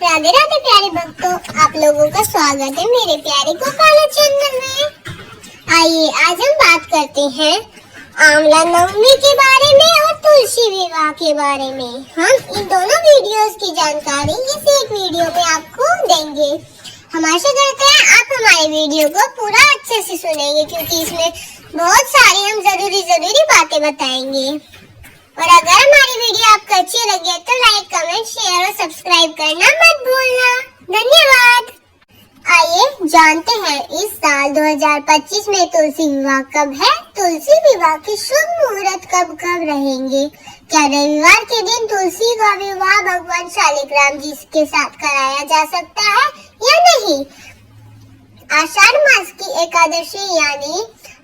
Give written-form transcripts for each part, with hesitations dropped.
राधे राधे प्यारे भक्तों, आप लोगों का स्वागत है मेरे प्यारे गोपाला चैनल में। आइए आज हम बात करते हैं आंवला नवमी के बारे में और तुलसी विवाह के बारे में। हम इन दोनों वीडियोस की जानकारी इस एक वीडियो में आपको देंगे। हम आशा करते हैं आप हमारे वीडियो को पूरा अच्छे से सुनेंगे, क्योंकि इसमें बहुत सारी हम जरूरी बातें बताएंगे। और अगर हमारी वीडियो आपको अच्छी लगे तो लाइक, कमेंट, शेयर और सब्सक्राइब करना मत भूलना। धन्यवाद। आइए जानते हैं इस साल 2025 में तुलसी विवाह कब है। तुलसी विवाह के शुभ मुहूर्त कब रहेंगे। क्या रविवार के दिन तुलसी का विवाह भगवान शालिग्राम जी के साथ कराया जा सकता है या नहीं। आषाढ़ मास की एकादशी यानी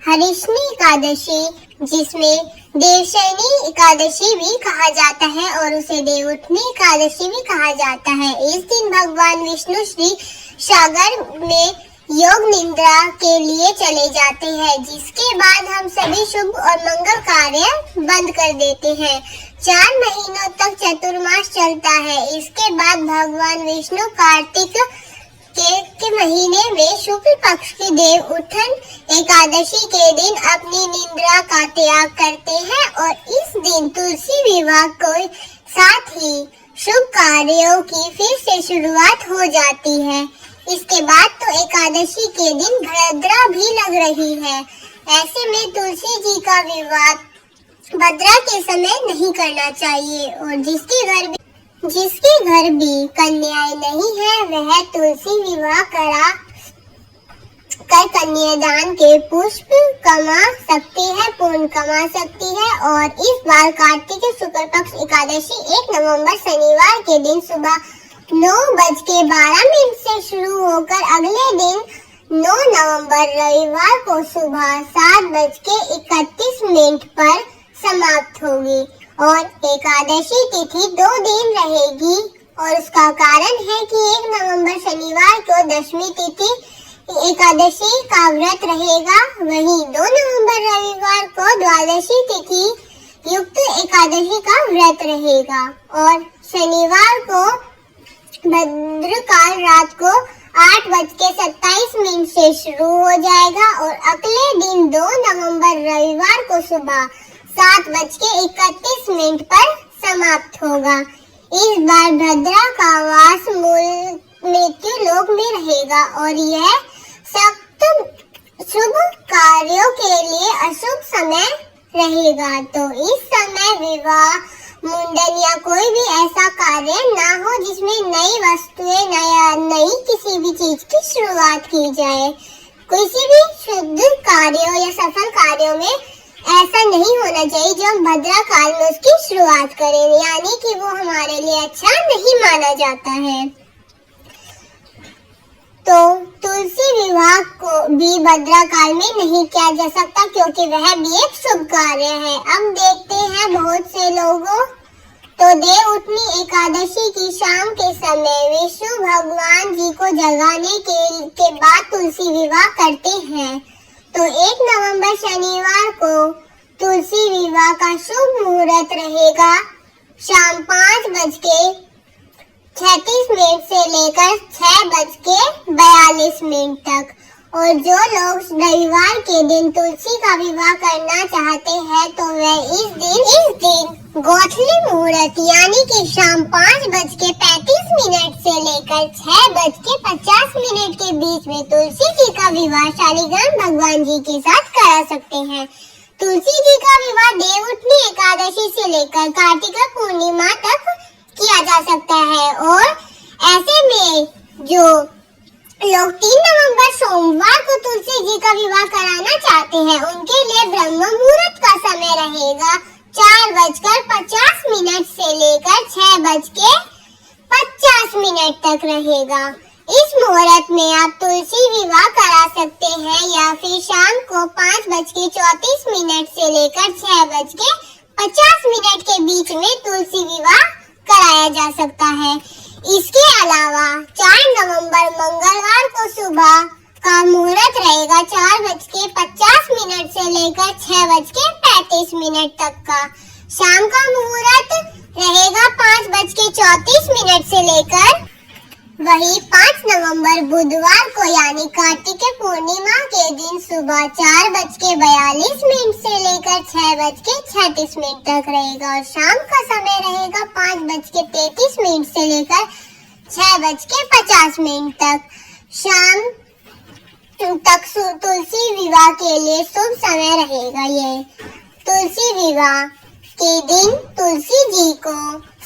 हरिष्णी एकादशी, जिसमें देवशयनी एकादशी भी कहा जाता है और उसे देवउठनी एकादशी भी कहा जाता है। इस दिन भगवान विष्णु श्री सागर में योग निद्रा के लिए चले जाते हैं, जिसके बाद हम सभी शुभ और मंगल कार्य बंद कर देते हैं। 4 महीनों तक चतुर्मास चलता है। इसके बाद भगवान विष्णु कार्तिक के महीने में शुक्ल पक्ष की देव उठन एकादशी के दिन अपनी निद्रा का त्याग करते हैं और इस दिन तुलसी विवाह को साथ ही शुभ कार्यों की फिर से शुरुआत हो जाती है। इसके बाद तो एकादशी के दिन भद्रा भी लग रही है। ऐसे में तुलसी जी का विवाह भद्रा के समय नहीं करना चाहिए और जिसके घर भी कन्याएं नहीं है वह तुलसी विवाह कर कन्यादान के पुष्प कमा सकती है, पुण्य कमा सकती है। और इस बार कार्तिक शुक्ल पक्ष एकादशी 1 नवंबर शनिवार के दिन सुबह 9:12 से शुरू होकर अगले दिन 9 नवंबर रविवार को सुबह 7:31 पर समाप्त होगी और एकादशी तिथि 2 दिन रहेगी। और उसका कारण है कि 1 नवंबर शनिवार को दशमी तिथि एकादशी का व्रत रहेगा, वहीं 2 नवंबर रविवार को द्वादशी तिथि युक्त एकादशी का व्रत रहेगा। और शनिवार को भद्रकाल रात को 8:27 से शुरू हो जाएगा और अगले दिन 2 नवंबर रविवार को सुबह 7:31 पर समाप्त होगा। इस बार भद्रा का वास मृत्यु लोक में रहेगा और यह सख्त शुभ कार्यों के लिए अशुभ समय रहेगा। तो इस समय विवाह, मुंडन या कोई भी ऐसा कार्य ना हो जिसमें नई वस्तुएं, नई किसी भी चीज की शुरुआत की जाए। किसी भी शुद्ध कार्यों या सफल कार्यों में ऐसा नहीं होना चाहिए जो हम भद्रा काल में उसकी शुरुआत करें, यानी कि वो हमारे लिए अच्छा नहीं माना जाता है। तो तुलसी विवाह को भी भद्रा काल में नहीं किया जा सकता, क्योंकि वह भी एक शुभ कार्य है। अब देखते हैं बहुत से लोगों तो देव उठनी एकादशी की शाम के समय विष्णु भगवान जी को जगाने के बाद तुलसी विवाह करते हैं। तो 1 नवंबर शनिवार को तुलसी विवाह का शुभ मुहूर्त रहेगा शाम 5:36 से लेकर 6:42 तक। और जो लोग रविवार के दिन तुलसी का विवाह करना चाहते हैं तो वह इस दिन गौठली मुहूर्त यानी कि शाम 5:35 से लेकर 6:50 के बीच में तुलसी जी का विवाह शालिग्राम भगवान जी के साथ करा सकते हैं। तुलसी जी का विवाह देवउठनी एकादशी से लेकर कार्तिक पूर्णिमा तक किया जा सकता है। और ऐसे में जो लोग 3 नवंबर सोमवार को तुलसी जी का विवाह कराना चाहते हैं उनके लिए ब्रह्म मुहूर्त का समय रहेगा 4:50 से लेकर 6:50 तक रहेगा। इस मुहूर्त में आप तुलसी विवाह करा सकते हैं या फिर शाम को 5:34 से लेकर 6:50 के बीच में तुलसी विवाह कराया जा सकता है। इसके अलावा 4 नवंबर मंगलवार को सुबह का मुहूर्त रहेगा 4:50 से लेकर 6:35 तक का। शाम का मुहूर्त रहेगा 5:34 से लेकर और बुधवार को यानी कार्तिक पूर्णिमा के दिन सुबह 4:42 से लेकर 6:36 तक रहेगा और शाम का समय रहेगा 5:33 से लेकर 6:50 तक। शाम तक तुलसी विवाह के लिए शुभ समय रहेगा। ये तुलसी विवाह के दिन तुलसी जी को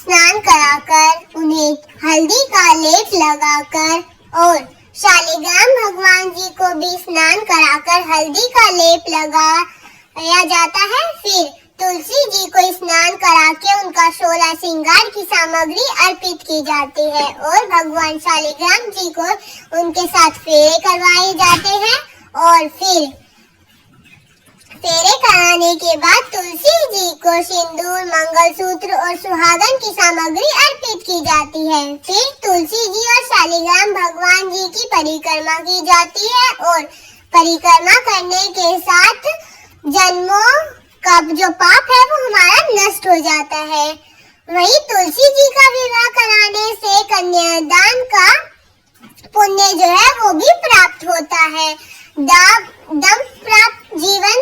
स्नान कराकर उन्हें हल्दी का लेप लगाकर और शालिग्राम भगवान जी को भी स्नान कराकर हल्दी का लेप लगाया जाता है। फिर तुलसी जी को स्नान करा के उनका 16 श्रृंगार की सामग्री अर्पित की जाती है और भगवान शालिग्राम जी को उनके साथ फेरे करवाए जाते हैं और फिर फेरे कराने के बाद तुलसी जी को सिंदूर, मंगलसूत्र और सुहागन की सामग्री अर्पित की जाती है। फिर तुलसी जी और शालिग्राम भगवान जी की परिक्रमा की जाती है और परिक्रमा करने के साथ जन्मों का जो पाप है वो हमारा नष्ट हो जाता है। वही तुलसी जी का विवाह कराने से कन्यादान का पुण्य जो है वो भी प्राप्त होता है। दम प्राप्त जीवन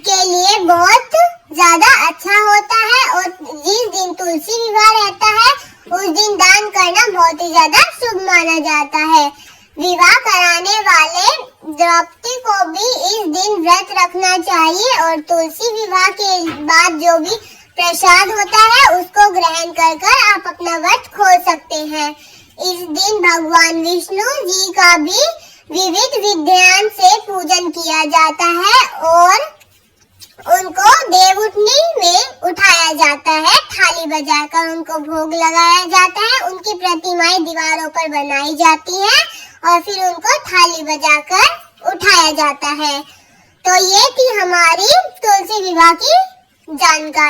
के लिए बहुत ज्यादा अच्छा होता है और जिस दिन तुलसी विवाह रहता है उस दिन दान करना बहुत ही ज्यादा शुभ माना जाता है। विवाह कराने वाले दंपति को भी इस दिन व्रत रखना चाहिए और तुलसी विवाह के बाद जो भी प्रसाद होता है उसको ग्रहण कर आप अपना व्रत खोल सकते हैं। इस दिन भगवान विष्णु जी का भी विविध विधान से पूजन किया जाता है और उनको देवउठनी में उठाया जाता है। थाली बजाकर उनको भोग लगाया जाता है। उनकी प्रतिमाएं दीवारों पर बनाई जाती हैं और फिर उनको थाली बजाकर उठाया जाता है। तो ये थी हमारी तुलसी विवाह की जानकारी।